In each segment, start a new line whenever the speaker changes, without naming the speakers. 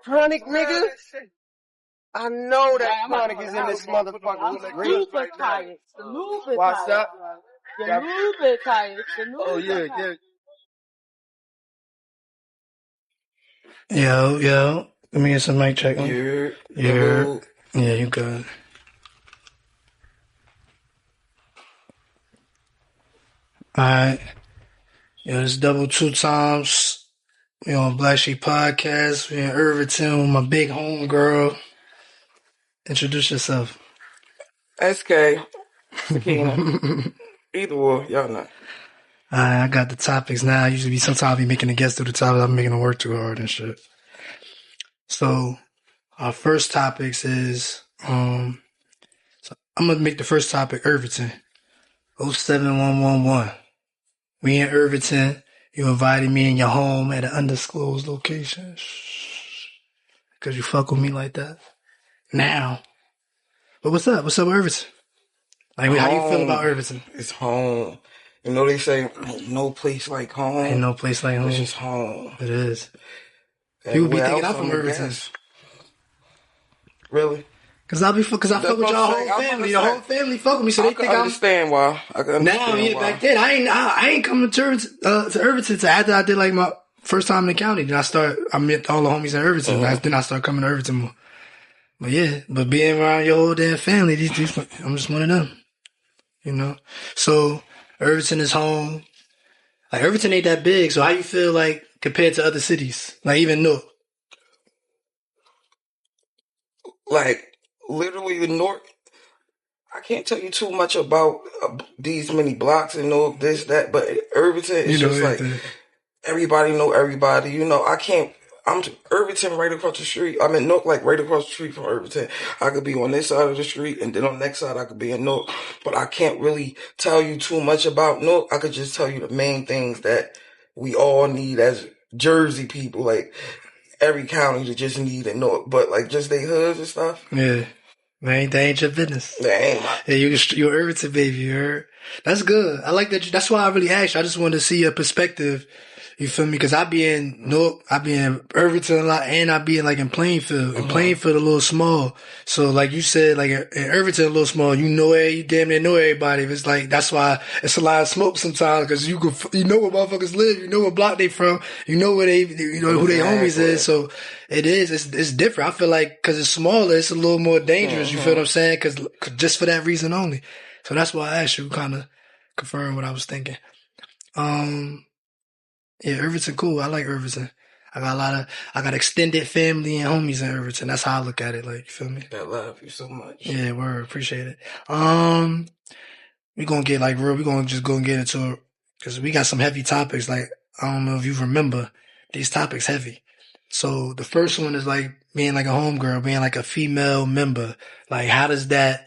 Chronic, nigga. I know that Chronic is in this motherfucker.
The lubricants.
What's up?
The lubricants.
Oh, yeah.
Yo. Let me get some mic check.
Yeah.
Yeah, you good. Alright. Yo, it's double 2 times. We on Blacshēp Podcast. We in Irvington with my big homegirl. Introduce yourself.
SK. Sakina. Either or, y'all know.
I got the topics now. Usually sometimes I be making the guests do the topics. I'm making them work too hard and shit. So our first topics is so I'm gonna make the first topic Irvington. 07111. We in Irvington. You invited me in your home at an undisclosed location. Cause you fuck with me like that. Now. But what's up? What's up with Irvington? Like, how you feel about Irvington?
It's home. You know they say no place like home.
Ain't no place like home.
It's just home.
It is. People be thinking I'm from Irvington.
Really?
Cause I fuck with y'all whole family. The whole family fuck with me, so they think I'm.
I understand why.
Now, yeah, back then I ain't coming to Irvington till after I did like my first time in the county. Then I met all the homies in Irvington. Then I started coming to Irvington more. But yeah, being around your whole damn family, these I'm just one of them. You know? So Irvington is home. Like Irvington ain't that big, so how you feel like compared to other cities? Like even Newark?
Like literally the North. I can't tell you too much about these many blocks and Newark, this, that, but Irvington is just like everybody know everybody. You know, I'm Irvington right across the street. I'm in Newark, like right across the street from Irvington. I could be on this side of the street, and then on the next side I could be in Newark. But I can't really tell you too much about Newark. I could just tell you the main things that we all need as Jersey people, like every county to just need in Newark. But like just they hoods and stuff.
Yeah. Man, that ain't your business.
That ain't my...
Yeah, you're Irvington, baby. You heard? That's good. I like that. That's why I really asked you. I just wanted to see your perspective. You feel me? Cause I be in Newark, I be in Irvington a lot, and I be in like in Plainfield. And Plainfield a little small. So like you said, like in Irvington a little small, you damn near know everybody. It's like, that's why it's a lot of smoke sometimes, cause you know where motherfuckers live, you know what block they from, you know where you know who their homies is. So it's different. I feel like cause it's smaller, it's a little more dangerous. You feel what I'm saying? Cause just for that reason only. So that's why I asked you, kind of confirm what I was thinking. Yeah, Irvington cool. I like Irvington. I got extended family and homies in Irvington. That's how I look at it. Like, you feel me?
I love you so much.
Yeah, word. Appreciate it. We gonna get like real. We gonna just go and get into it because we got some heavy topics. Like, I don't know if you remember these topics heavy. So the first one is like being like a homegirl, being like a female member. Like, how is that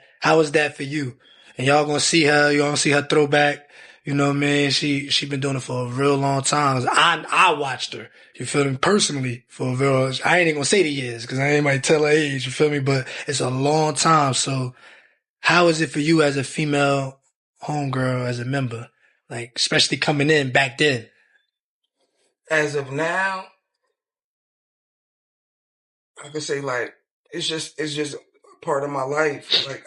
for you? And y'all gonna see her throwback. You know what I mean? She been doing it for a real long time. I watched her, you feel me, personally for a real, I ain't even gonna say the years cause I ain't might tell her age, you feel me? But it's a long time. So how is it for you as a female homegirl, as a member? Like, especially coming in back then?
As of now, I could say like, it's just part of my life. Like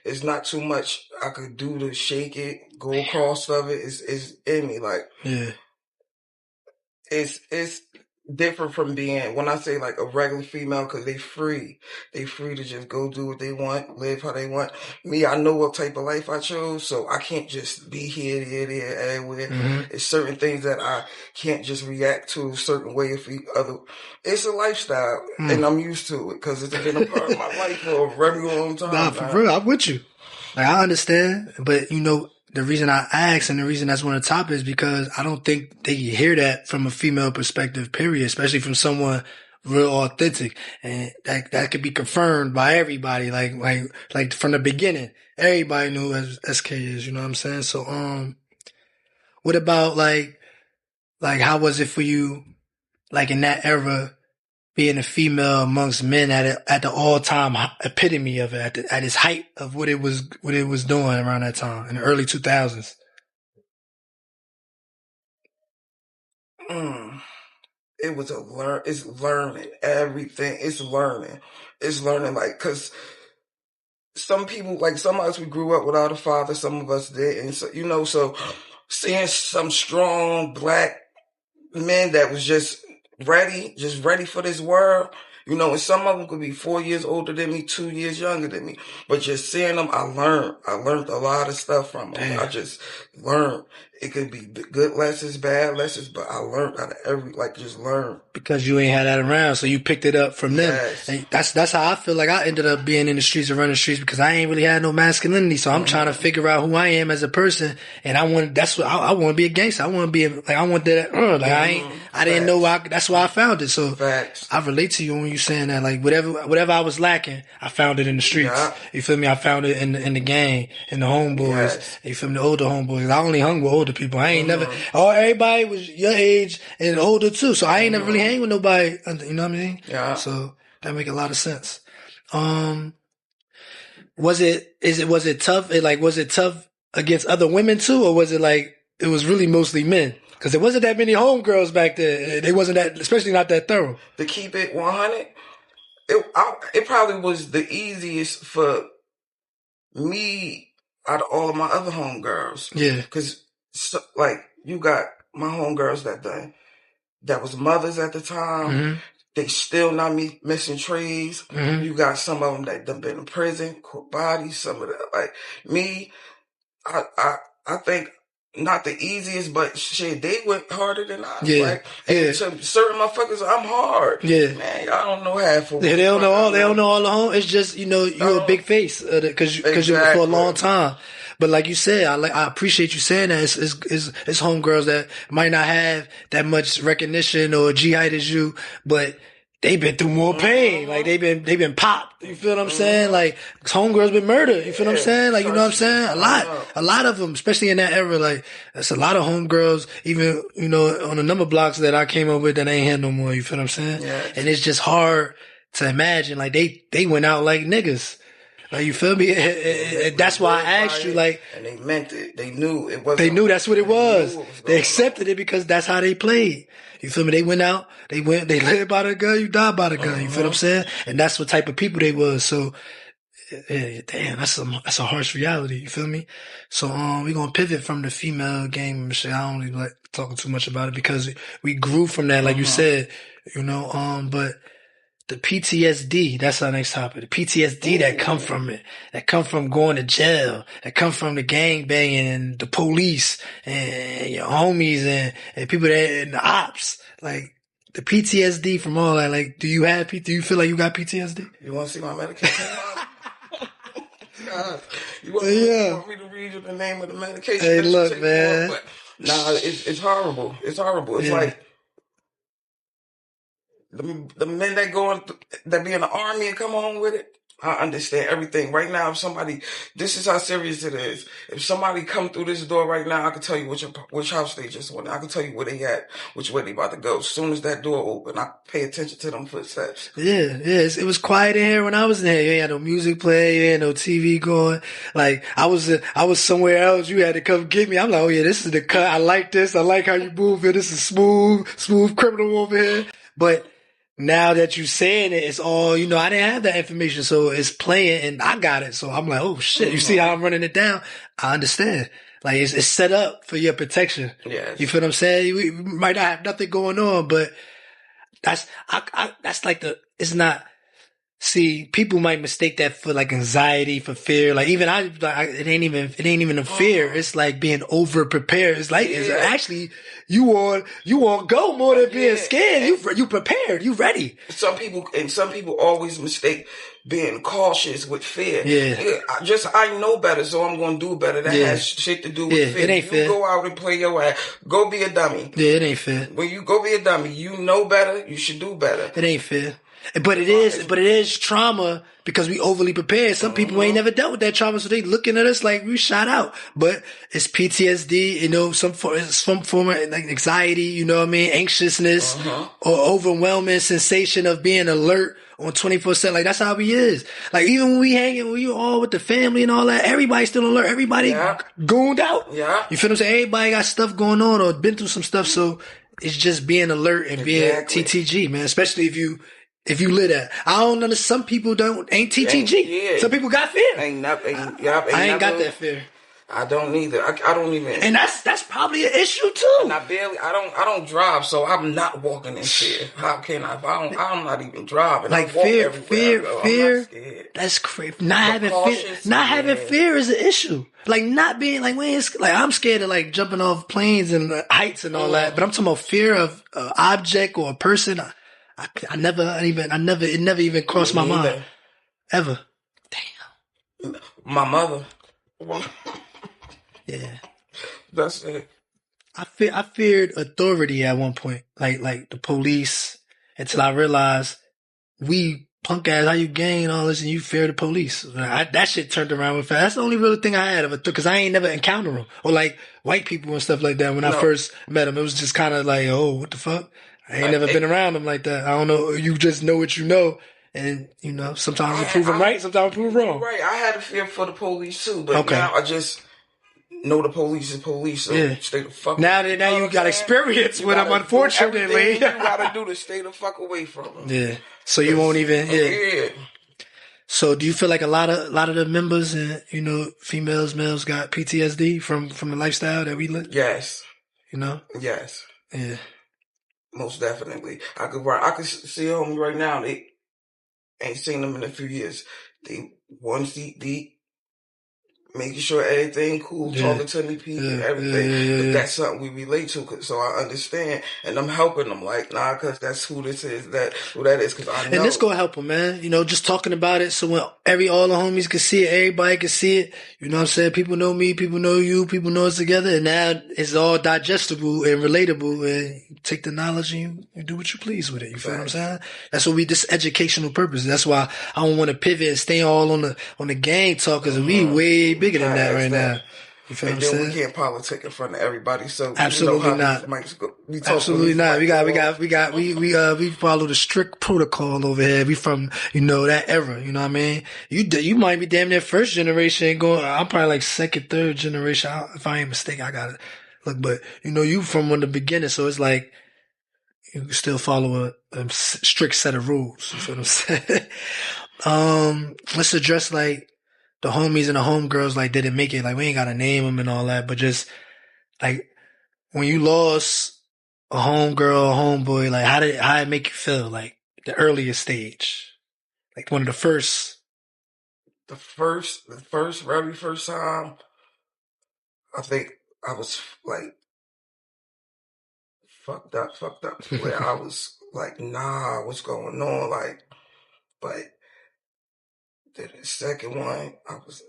it's not too much I could do to shake it, go across of it. It's in me. Like,
yeah,
it's different from being, when I say like a regular female, cause they free to just go do what they want, live how they want. Me, I know what type of life I chose, so I can't just be here, there, everywhere. It's certain things that I can't just react to a certain way if other. It's a lifestyle, and I'm used to it because it's been a part of my life for a very long time.
Nah, for real, I'm with you. Like, I understand, but you know, the reason I ask and the reason that's one of the topics is because I don't think they hear that from a female perspective, period, especially from someone real authentic. And that could be confirmed by everybody, like from the beginning. Everybody knew who SK is, you know what I'm saying? So, what about like how was it for you, like in that era, being a female amongst men at the all-time epitome of it, at its height of what it was doing around that time in the early 2000s?
it was it's learning everything. It's learning. Like, cause some people, like some of us, we grew up without a father. Some of us didn't. So, so seeing some strong black men that was just ready for this world. And some of them could be 4 years older than me, 2 years younger than me. But just seeing them, I learned a lot of stuff from them. Damn. I just learned. It could be good lessons, bad lessons, but I learned out of just learn.
Because you ain't had that around, so you picked it up from them.
Yes.
And that's how I feel like I ended up being in the streets and running the streets, because I ain't really had no masculinity. So I'm trying to figure out who I am as a person, and I want to be a gangster. I want to be I want that. I didn't know that's why I found it. So
Facts.
I relate to you when you saying that. Like whatever I was lacking, I found it in the streets. Yeah. You feel me? I found it in the gang, in the homeboys. Yes. You feel me? The older homeboys. I only hung with older people. I ain't never. Everybody was your age and older too. So I ain't never really hang with nobody. You know what I mean? Yeah. So that make a lot of sense. Was it tough? Was it tough against other women too, or was it like it was really mostly men? Because there wasn't that many homegirls back there. They wasn't that, especially not that thorough.
To keep it 100, it probably was the easiest for me out of all of my other homegirls.
Yeah.
Because, you got my homegirls that was mothers at the time. Mm-hmm. They still not missing trees. Mm-hmm. You got some of them that done been in prison, caught bodies. Some of that, me, I think. Not the easiest, but shit, they went harder than I.
Yeah.
And to certain motherfuckers, I'm hard.
Yeah.
Man, y'all don't know half of
it. They don't know all the home. It's just, you're a big face, cause you for a long time. But like you said, I appreciate you saying that. It's homegirls that might not have that much recognition or G height as you, but they been through more pain. Like they been popped. You feel what I'm saying? Like homegirls been murdered. You feel what I'm saying? Like, you know what I'm saying? A lot of them, especially in that era. Like that's a lot of homegirls, even, on the number blocks that I came up with that ain't here no more. You feel what I'm saying?
Yeah.
And it's just hard to imagine. Like they went out like niggas. Like, you feel me? And that's why I asked you, like.
And they meant it. They knew it wasn't.
They knew that's what it was. They accepted it because that's how they played. You feel me? They went out, they lived by the gun, you died by the gun. You feel what I'm saying? And that's what type of people they was. So, damn, that's a harsh reality. You feel me? So, we're gonna pivot from the female game and shit. I don't really like talking too much about it because we grew from that, like you said, but the PTSD, that's our next topic. The PTSD that come from it, that come from going to jail, that come from the gang banging and the police and your homies and people that in the ops. Like the PTSD from all that. Like, do you feel like you got PTSD?
You want to see my medication? You want me to read you the name of the medication?
Hey, look, man.
Nah, it's horrible. It's horrible. It's like. The men that be in the army and come home with it, I understand everything. Right now, this is how serious it is. If somebody come through this door right now, I can tell you which house they just went. I can tell you where they at, which way they about to go. As soon as that door open, I pay attention to them footsteps.
Yeah. It was quiet in here when I was in here. You ain't had no music playing, you ain't no TV going. Like, I was somewhere else. You had to come get me. I'm like, oh yeah, this is the cut. I like this. I like how you move here. This is smooth criminal over here. But now that you saying it, it's all, I didn't have that information. So it's playing and I got it. So I'm like, oh shit, you see how I'm running it down? I understand. Like it's set up for your protection.
Yes.
You feel what I'm saying? We might not have nothing going on, but that's like it's not, see, people might mistake that for like anxiety, for fear. Like even it ain't even a fear. It's like being over prepared. It's like, it's actually, you want go more than being scared. You prepared. You ready.
Some people always mistake being cautious with fear.
Yeah.
I know better, so I'm going to do better. That has shit to do with fear.
It ain't fair.
You go out and play your ass. Go be a dummy.
Yeah, it ain't fair.
When you go be a dummy, you know better. You should do better.
It ain't fair. But it is trauma because we overly prepared. Some people ain't never dealt with that trauma, so they looking at us like we shot out. But it's PTSD, some form of like anxiety, you know what I mean, anxiousness or overwhelming sensation of being alert on 24/7. Like that's how we is. Like even when we hanging, when you all with the family and all that, everybody's still alert. Everybody gooned out.
Yeah.
You feel what I'm saying? Everybody got stuff going on or been through some stuff, so it's just being alert and being TTG, man. Especially if you live that. I don't know. Some people ain't TTG. Some people got fear.
I ain't
got that fear.
I don't either. I don't even.
And that's probably an issue too.
And I don't drive, so I'm not walking in fear. How can I? I'm not even driving.
Like fear. That's crazy. Not having fear is an issue. Like not being like I'm scared of like jumping off planes and heights and all that. But I'm talking about fear of an object or a person. It never even crossed my mind ever. Damn.
My mother.
Yeah.
That's it.
I feared authority at one point, like the police, until I realized we punk ass, how you gang all this and you fear the police. That shit turned around with fast. That's the only real thing I had of it, because I ain't never encountered them or like white people and stuff like that. When I first met them, it was just kind of like, oh, what the fuck? I ain't never been around them like that. I don't know. You just know what you know. And, sometimes we prove them right, sometimes we prove wrong.
Right. I had a fear for the police too, but now I just know the police is police, so stay the fuck away. Now
you got experience with them, unfortunately.
You gotta do to stay the fuck away from them.
Yeah. So you won't even, So do you feel like a lot of the members and, females, males got PTSD from the lifestyle that we live?
Yes.
Yes. Yeah.
Most definitely. I could see a homie right now. They ain't seen them in a few years. They one seat deep, making sure everything cool, talking to me people, everything. But that's something we relate to, so I understand, and I'm helping them. Like, cause that's who this is, who that is, cause I know.
And this gonna help them, man. Just talking about it, so when all the homies can see it, everybody can see it. You know what I'm saying? People know me, people know you, people know us together, and now it's all digestible and relatable. And you take the knowledge and you do what you please with it. You feel what I'm saying? That's what this educational purpose. That's why I don't want to pivot and stay all on the gang talk, cause we way bigger than that right now. You feel what I'm saying?
We can't politic in front of everybody. So
absolutely not. Absolutely not. We follow the strict protocol over here. We from that era. You know what I mean? You might be damn near first generation going. I'm probably like second, third generation. If I ain't mistaken, I gotta look. But you from one of the beginning, so it's like you can still follow a strict set of rules. You feel what I'm saying? Let's address like the homies and the homegirls like didn't make it. Like we ain't gotta name them and all that, but just like when you lost a homegirl, a homeboy, like how it make you feel? Like the earliest stage, like one of the first.
The very first time, I think I was like fucked up. Where I was like, nah, what's going on? Like, but. The second one, I was,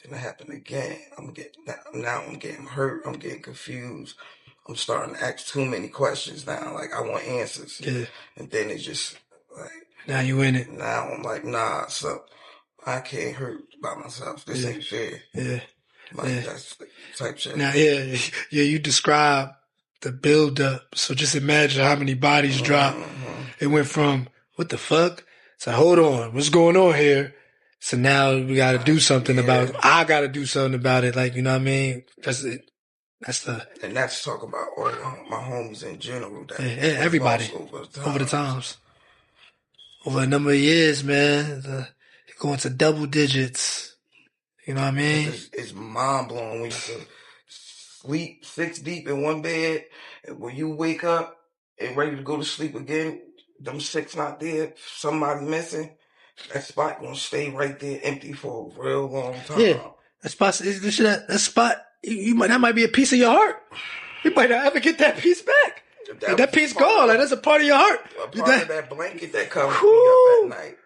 didn't happen again. I'm getting hurt. I'm getting confused. I'm starting to ask too many questions now. Like, I want answers.
Yeah.
And then it's just like.
Now you in it.
Now I'm like, nah, so I can't hurt by myself. This ain't fair.
Yeah.
That's the type shit.
Now, you describe the build up. So just imagine how many bodies dropped. It went from, what the fuck? So hold on, what's going on here? So now we got to do something about it. I got to do something about it. Like, you know what I mean? And
that's talk about all my homies in general.
Everybody over the times. Over a number of years, man. Going to double digits. You know what I mean?
It's mind blowing when you can sleep 6 deep in one bed, and when you wake up and ready to go to sleep again, them 6 not there, somebody missing, that spot gonna stay right there empty for a real long time.
Yeah, that spot, that might be a piece of your heart. You might not ever get that piece back. That piece gone, like that's a part of your heart.
A part of that blanket that covers me up at night.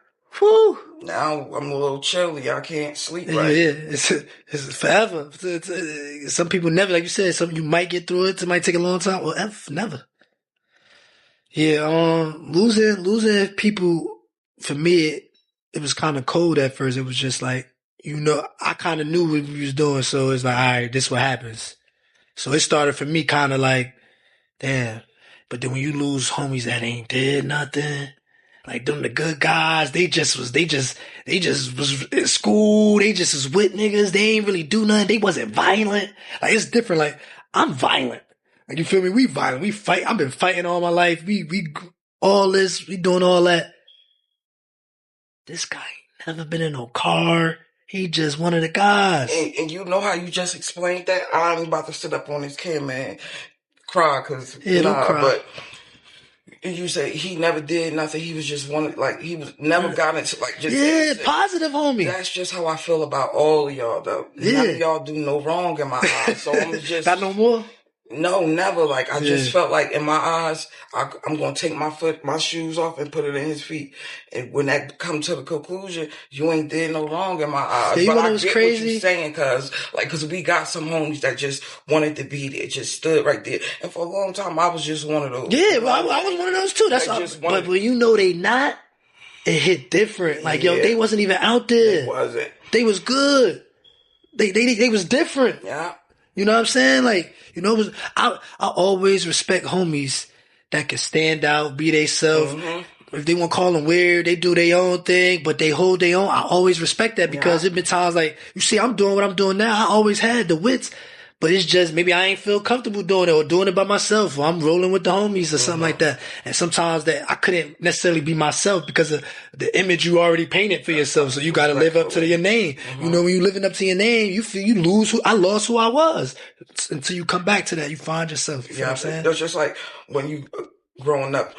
Whew.
Now I'm a little chilly. I can't sleep right.
Yeah, it's forever. Some people never, like you said, you might get through it. It might take a long time. Well, never. Yeah, losing people, for me, it was kind of cold at first. It was just like, I kind of knew what we was doing, so it's like, all right, this is what happens. So it started for me kind of like, damn. But then when you lose homies that ain't did nothing, like them the good guys, they just was in school, they just was with niggas, they ain't really do nothing, they wasn't violent. Like it's different, like I'm violent. Like, you feel me? We violent. We fight. I've been fighting all my life. We all this. We doing all that. This guy ain't never been in no car. He just one of the guys.
And you know how you just explained that? I'm about to sit up on this camera and cry because
don't cry.
But you say he never did nothing. He was just one, like, he was never got into, like, just
positive, homie.
That's just how I feel about all of y'all, though. None of y'all do no wrong in my eyes. So I'm just
not no more.
No, never. Like, I just felt like in my eyes, I'm going to take my shoes off and put it in his feet. And when that come to the conclusion, you ain't did no wrong in my eyes.
Yeah,
but I get
crazy?
What you're saying, cause we got some homies that just wanted to be there, just stood right there. And for a long time, I was just one of those.
Yeah, well, I was one of those too. That's but when you know they not, it hit different. Like, yo, they wasn't even out there.
They wasn't.
They was good. They was different.
Yeah.
You know what I'm saying? Like, you know, I always respect homies that can stand out, be they self. Mm-hmm. If they want to call them weird, they do their own thing, but they hold their own. I always respect that because it's been times like, you see, I'm doing what I'm doing now. I always had the wits, but it's just maybe I ain't feel comfortable doing it or doing it by myself or I'm rolling with the homies or something like that. And sometimes that I couldn't necessarily be myself because of the image you already painted for yourself. So you got to live up to your name. You know, when you living up to your name, you feel you lose I lost who I was until you come back to that. You find yourself. You know what I'm saying?
That's just like when you growing up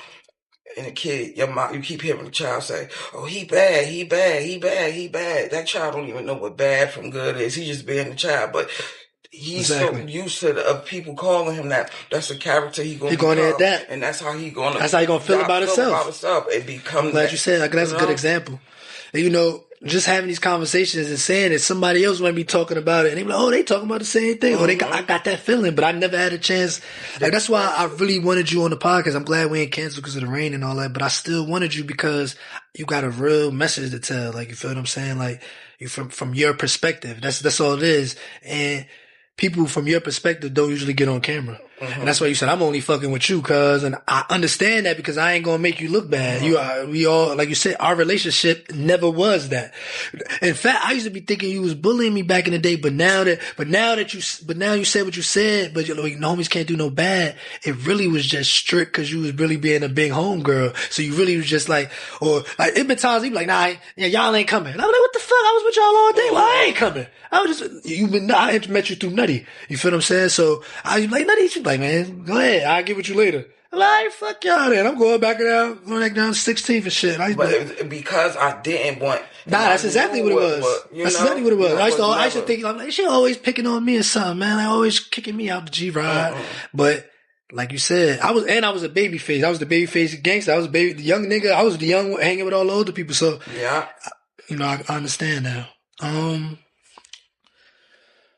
and a kid, your mom, you keep hearing the child say, "Oh, he bad, he bad, he bad, he bad." That child don't even know what bad from good is. He just being the child, but he's so used to people calling him that. That's the character he gonna
add that,
and that's how he gonna.
That's how he gonna feel about himself.
And become.
I'm glad you said. Like, that's a good example. And, you know, just having these conversations and saying that somebody else might be talking about it, and they be like, "Oh, they talking about the same thing." Or I got that feeling, but I never had a chance. Like, that's why I really wanted you on the podcast. I'm glad we ain't canceled because of the rain and all that, but I still wanted you because you got a real message to tell. Like, you feel what I'm saying? Like, you from your perspective. That's all it is. And people from your perspective don't usually get on camera. And that's why you said, I'm only fucking with you, cuz, and I understand that because I ain't gonna make you look bad. We all, like you said, our relationship never was that. In fact, I used to be thinking you was bullying me back in the day, but now you said what you said, but you know, homies can't do no bad. It really was just strict cause you was really being a big homegirl. So you really was just like, or like, it been times you be like, nah, y'all ain't coming. And I was like, what the fuck? I was with y'all all day. Well, I ain't coming. I met you through Nutty. You feel what I'm saying? So I was like, Nutty, like, man, go ahead. I'll get with you later. I'm like, fuck y'all then. I'm going back down 16th and shit.
But because I didn't want.
That's exactly what it was. That's exactly what it was. I used to think, like, she always picking on me or something, man. Like, always kicking me out the G-Ride. But, like you said, I was a baby face. I was the baby face gangster. I was the young nigga. I was the young hanging with all the older people. So,
yeah,
you know, I understand now.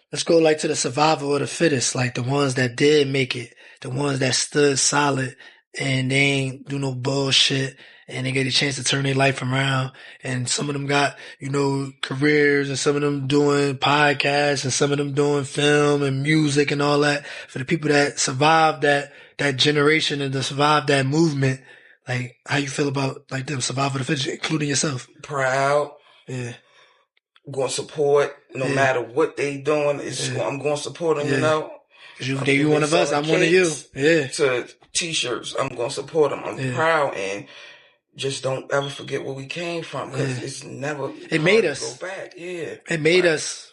Let's go like to the survival of the fittest, like the ones that did make it, the ones that stood solid and they ain't do no bullshit and they get a chance to turn their life around. And some of them got, you know, careers and some of them doing podcasts and some of them doing film and music and all that. For the people that survived that generation and to survive that movement, like how you feel about like them, survival of the fittest, including yourself?
Proud.
Yeah.
Going to support no matter what they doing. I'm going to support them, you know.
You one of us, I'm one of you. Yeah.
To t-shirts, I'm going to support them. I'm proud and just don't ever forget where we came from because it's never.
It made us.
Go back. Yeah.
It made us.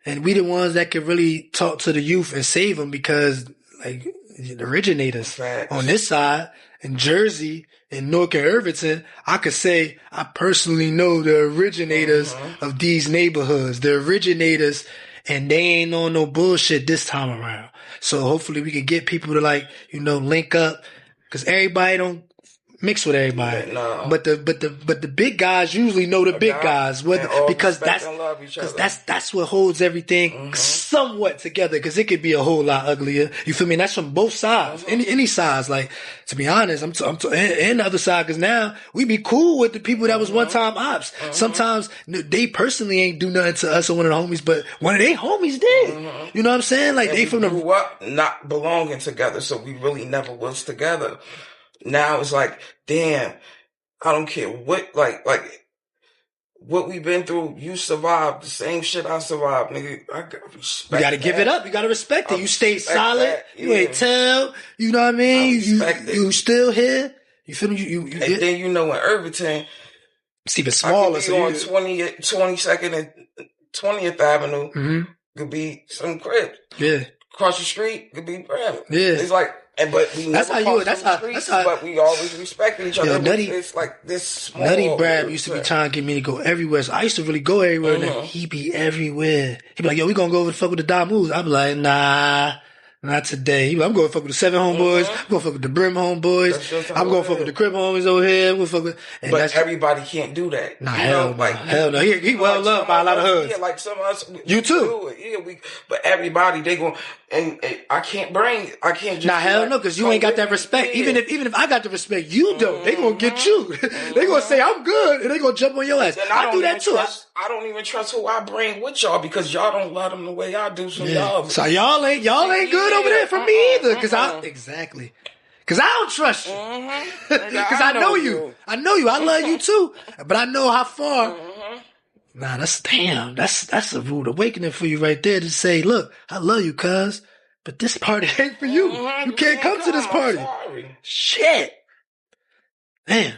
And we the ones that could really talk to the youth and save them because like the originators on this side in Jersey, in Newark and Irvington, I could say I personally know the originators of these neighborhoods, the originators, and they ain't on no bullshit this time around. So hopefully we can get people to like, you know, link up because everybody don't mix with everybody. No. But the big guys usually know the big guys because that's what holds everything somewhat together because it could be a whole lot uglier. You feel me? And that's from both sides, any sides. Like, to be honest, I'm and the other side because now we be cool with the people that was one time ops. Sometimes they personally ain't do nothing to us or one of the homies, but one of their homies did. You know what I'm saying? Like and they from
grew up not belonging together, so we really never was together. Now it's like, damn, I don't care what, like what we've been through, you survived the same shit I survived, nigga. I got respect.
You gotta give it up. You gotta respect it. You stayed solid. You ain't tell. You know what I mean? You still here. You feel me? You
and then you know in Irvington,
it's even smaller.
So on 22nd and 20th Avenue could be some crib.
Yeah.
Across the street could be Bram.
Yeah.
It's like, but we
that's
never
how you.
That's how. But we always respected each other.
Nutty,
it's like this small.
Nutty Brad used to be trying to get me to go everywhere. So I used to really go everywhere. And he be everywhere. He be like, yo, we gonna go over to fuck with the Damus. I be like, nah. Not today. I'm going to fuck with the 7 homeboys. I'm going to fuck with the Brim homeboys. I'm going to fuck with the Crib homies over here. We'll fuck with,
but everybody can't do that.
Nah, hell no. He well loved by a lot of hoods.
Yeah, like some of us.
You too.
Yeah, but everybody, they go, and I can't just.
Nah, hell no, because you ain't got that respect. Even if I got the respect, you don't. They going to get you. They going to say, I'm good, and they going to jump on your ass. I do that too.
I don't even trust who I bring with y'all because y'all don't love them the way I do. So
So y'all ain't good over there for me either. Cause I don't trust you. Cause I know you. I love you too. But I know how far. Nah, that's a rude awakening for you right there to say, look, I love you, cuz, but this party ain't for you. You can't come to this party. Shit. Man.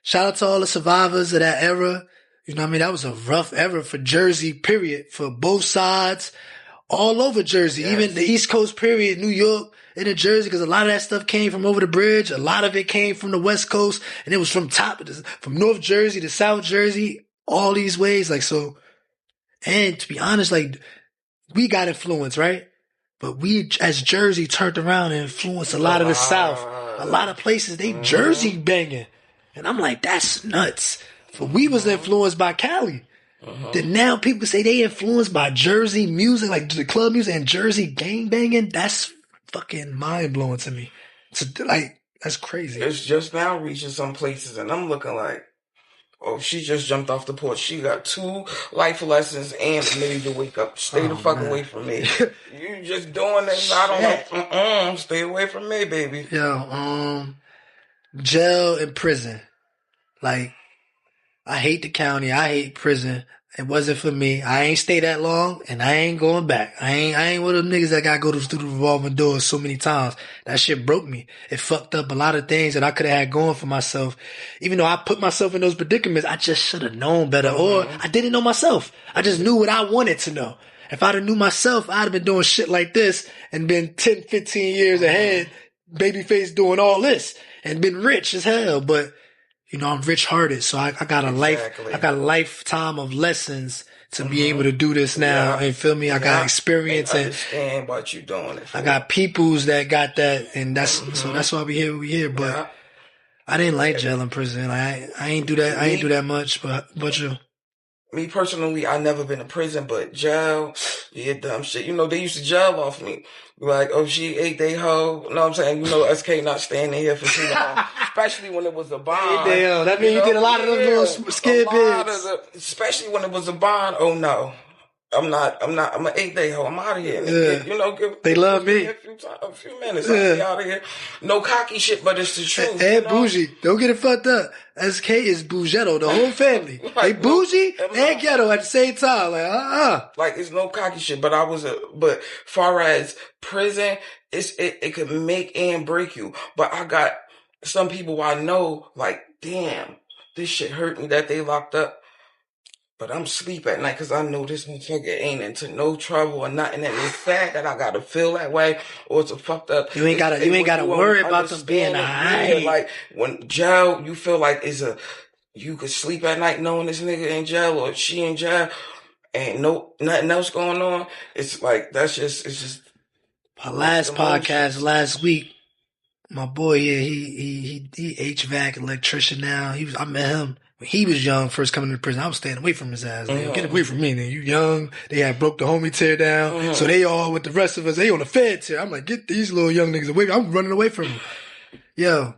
Shout out to all the survivors of that era. You know what I mean? That was a rough era for Jersey, period. For both sides, all over Jersey. Yes. Even the East Coast, period, New York, into Jersey, because a lot of that stuff came from over the bridge. A lot of it came from the West Coast, and it was from North Jersey to South Jersey, all these ways. Like, so, and to be honest, like, we got influence, right? But we, as Jersey, turned around and influenced a lot of the South. A lot of places, they Jersey banging. And I'm like, that's nuts. But we was influenced by Cali. Then now people say they influenced by Jersey music, like the club music and Jersey gang banging. That's fucking mind blowing to me. That's crazy.
It's just now reaching some places, and I'm looking like, oh, she just jumped off the porch. She got 2 life lessons and maybe to wake up. Stay the fuck away from me. You just doing this. I don't know. Stay away from me, baby.
Yo, jail and prison. Like, I hate the county. I hate prison. It wasn't for me. I ain't stay that long, and I ain't going back. I ain't one of them niggas that got to go through the revolving doors so many times. That shit broke me. It fucked up a lot of things that I could have had going for myself. Even though I put myself in those predicaments, I just should have known better. Or I didn't know myself. I just knew what I wanted to know. If I'd have knew myself, I'd have been doing shit like this and been 10, 15 years ahead, babyface doing all this, and been rich as hell. But you know, I'm rich-hearted, so I got a lifetime of lessons to be able to do this now. And feel me? I got experience and
understand what you doing it for.
I got peoples that got that, and so that's why we here. But I didn't like jail and prison. Like, I ain't do that. I ain't do that much. But you.
Me personally, I never been to prison, but jail, dumb shit. You know, they used to jail off me. Like, oh, she ate they hoe. You know what I'm saying? You know, SK not staying in here for too long. Especially when it was a bond.
Damn, that means you did a lot of those little skid bits.
Especially when it was a bond. Oh, no. I'm an 8-day hoe. I'm out of here.
Yeah.
You know,
they love me.
A few minutes. I'll be out of here. No cocky shit, but it's the truth.
And bougie. Don't get it fucked up. SK is bougetto, the whole family. Like, they bougie and ghetto at the same time. Like,
Like, it's no cocky shit, but but far as prison, it could make and break you. But I got some people I know, like, damn, this shit hurt me that they locked up. But I'm sleep at night because I know this motherfucker ain't into no trouble or nothing. And it's sad that I gotta feel that way or it's a fucked up.
You ain't gotta worry about them being alright.
Like when jail, you feel like you could sleep at night knowing this nigga in jail or she in jail and nothing else going on. It's like, it's just.
My last podcast last week, my boy, he HVAC electrician now. I met him. When he was young, first coming to prison, I was staying away from his ass. Get away from me, man. You young. They had broke the homie tear down. So they all, with the rest of us, they on the Fed tear. I'm like, get these little young niggas away. I'm running away from them. Yo,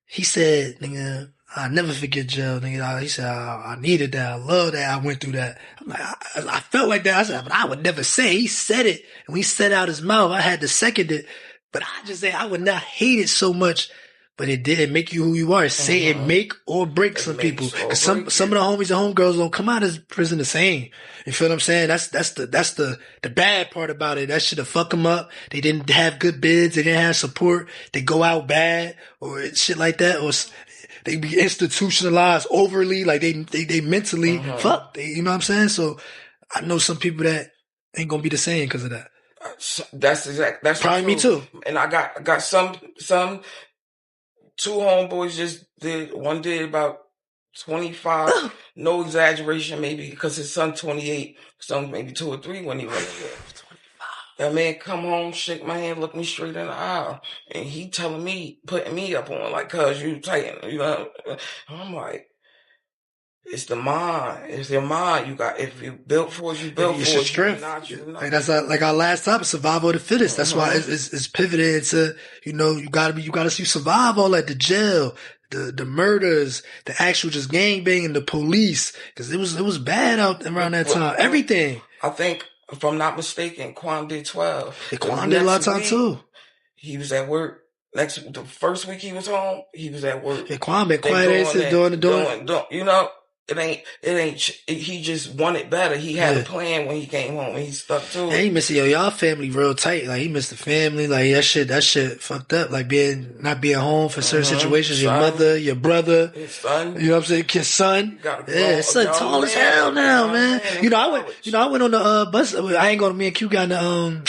he said, nigga, I'll never forget jail, nigga. He said, I needed that. I love that. I went through that. I'm like, I felt like that. I said, but I would never say. He said it. And when he said out his mouth, I had to second it. But I just say I would not hate it so much but it didn't make you who you are. Say it make or break some people. Cause some of the homies and homegirls don't come out of prison the same. You feel what I'm saying? That's the bad part about it. That should have fucked them up. They didn't have good bids. They didn't have support. They go out bad or shit like that, or they be institutionalized overly, like they mentally fucked. You know what I'm saying? So I know some people that ain't gonna be the same because of that.
That's
probably me too.
And I got some 2 homeboys just did. One did about 25. No exaggeration, maybe because his son 28. Some maybe 2 or 3 when he went in there. That man come home, shake my hand, look me straight in the eye, and he telling me, putting me up on like, cuz you tight, you know. I'm like, it's the mind. It's your mind. You got, if you built for it, you built for it. It's your strength.
Like that's like our last topic, survival of the fittest. That's why it's pivoted to, you know, you gotta see survive all that, the jail, the murders, the actual just gangbanging, the police, cause it was bad out around that time. Everything.
I think, if I'm not mistaken, Quan did 12.
Quan did a lot of time too.
He was at work. The first week he was home, he was at work.
Yeah, Quan been quiet, doing.
You know, it ain't, he just wanted better. He had a plan when he came home and he stuck to it.
And he missed, y'all family real tight. Like, he missed the family. Like, that shit fucked up. Like, not being home for certain situations. Your mother, your brother.
His son.
You know what I'm saying? His son. His son tall as hell now, man. I went on the, bus. I ain't me and Q got in the,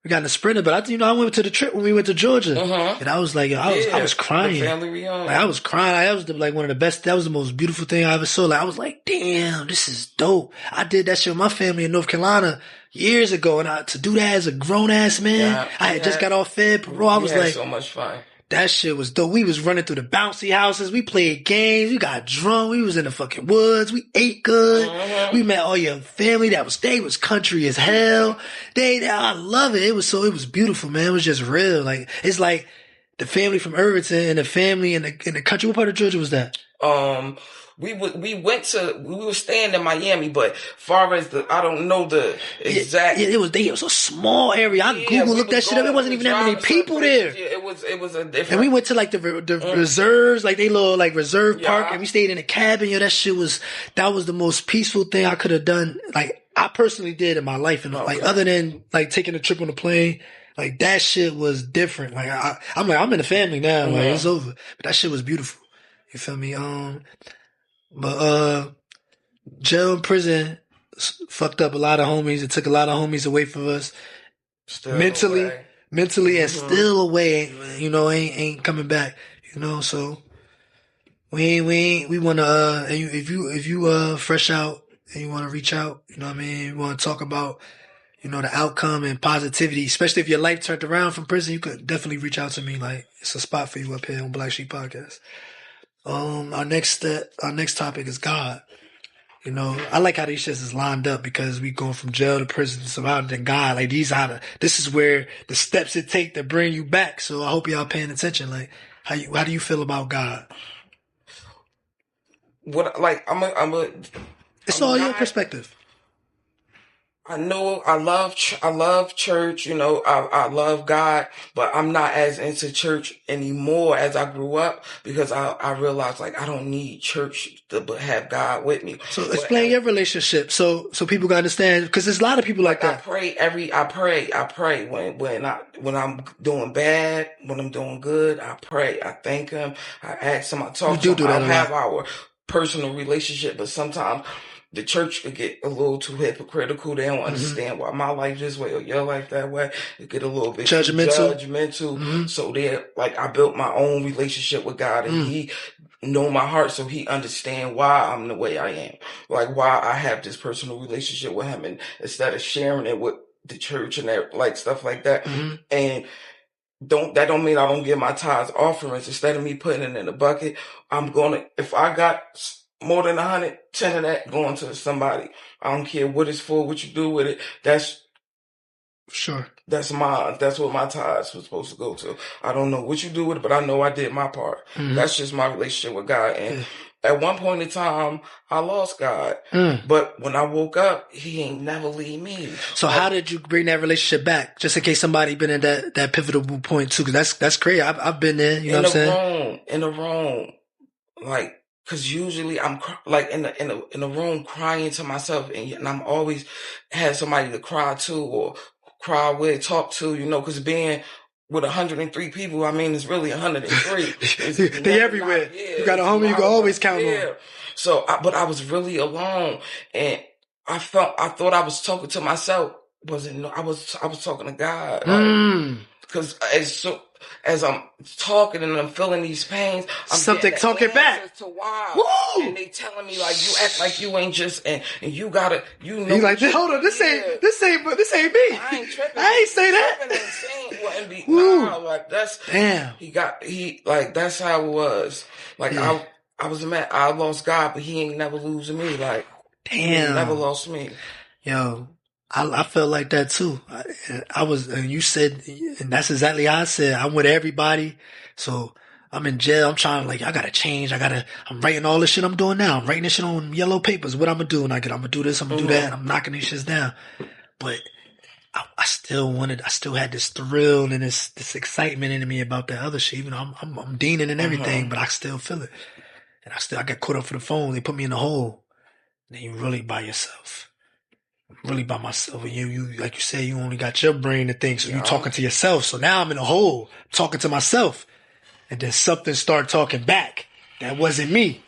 we got in the Sprinter, but I went to the trip when we went to Georgia, and I was like, I was crying. Like, I was crying. That was one of the best. That was the most beautiful thing I ever saw. Like, I was like, damn, this is dope. I did that shit with my family in North Carolina years ago, and to do that as a grown ass man, I had just got off Fed parole. I was like,
so much fun.
That shit was dope. We was running through the bouncy houses. We played games. We got drunk. We was in the fucking woods. We ate good. We met all your family. They was country as hell. I love it. It was beautiful, man. It was just real. Like, it's like the family from Irvington and the family in the country. What part of Georgia was that?
We were staying in Miami, but far as I don't know the exact.
It was a small area. I looked that shit up. It wasn't even that many people there.
Yeah, it was a different.
And we went to like the reserves, like they little like reserve park, and we stayed in a cabin. That was the most peaceful thing I could have done. Like, I personally did in my life, and like other than like taking a trip on the plane. Like, that shit was different. Like, I'm in the family now. Like, it's over. But that shit was beautiful. You feel me? But jail and prison fucked up a lot of homies. It took a lot of homies away from us. Mentally, and still away. You know, ain't coming back. You know, so we want to, if you fresh out and you want to reach out, you know what I mean? You want to talk about, you know, the outcome and positivity, especially if your life turned around from prison, you could definitely reach out to me. Like, it's a spot for you up here on Blacshēp Podcast. Our next topic is God. You know, I like how these shits is lined up because we going from jail to prison to survival to God. Like, this is where the steps it take to bring you back. So I hope y'all paying attention. Like, how do you feel about God? It's all your perspective.
I know I love church, you know, I love God, but I'm not as into church anymore as I grew up because I realized, like, I don't need church to have God with me.
So explain your relationship so people can understand, because there's a lot of people like that.
I pray when I'm doing bad, when I'm doing good, I pray. I thank him. I ask him, I talk to him. I have our personal relationship, but sometimes the church could get a little too hypocritical. They don't understand why my life this way or your life that way. It get a little bit judgmental. So I built my own relationship with God, and he know my heart, so he understand why I'm the way I am. Like, why I have this personal relationship with him, and instead of sharing it with the church and that, like, stuff like that. And that don't mean I don't give my tithes offerings. Instead of me putting it in a bucket, if I got more than 100, 10 of that going to somebody. I don't care what it's for, what you do with it. That's
sure.
That's mine. That's what my tithes was supposed to go to. I don't know what you do with it, but I know I did my part. Mm-hmm. That's just my relationship with God. And at one point in time, I lost God. But when I woke up, he ain't never leave me.
So how did you bring that relationship back? Just in case somebody been in that pivotal point too, because that's crazy. I've been there. You know what I'm saying?
In the room, like. Cause usually I'm like in the room crying to myself, and I'm always had somebody to cry to or cry with, talk to, you know, cause being with 103 people, I mean, it's really 103.
They everywhere. You got a homie you can always count on.
So, but I was really alone, and I thought I was talking to myself. I was talking to God. Like, cause as I'm talking and I'm feeling these pains, I'm
something talking back.
To why. And they telling me like, you act like you ain't just, and you gotta, you know.
He's like, hold on, this ain't me.
I ain't tripping.
I ain't say that.
Nah, like that's,
damn.
Like that's how it was. Like I was mad. I lost God, but he ain't never losing me. Like,
damn.
He never lost me.
Yo. I felt like that too. I was, and you said, and that's exactly how I said. I'm with everybody. So I'm in jail. I'm trying to I gotta change. I'm writing all this shit I'm doing now. I'm writing this shit on yellow papers. What I'm gonna do when I'm gonna do this, I'm gonna do that. I'm knocking these shits down. But I still had this thrill and this excitement in me about that other shit. Even though I'm deaning and everything, but I still feel it. And I got caught up for the phone. They put me in the hole. Then you really by yourself. Really by myself. And you like you say, you only got your brain to think, so you talking to yourself. So now I'm in a hole, talking to myself. And then something started talking back. That wasn't me.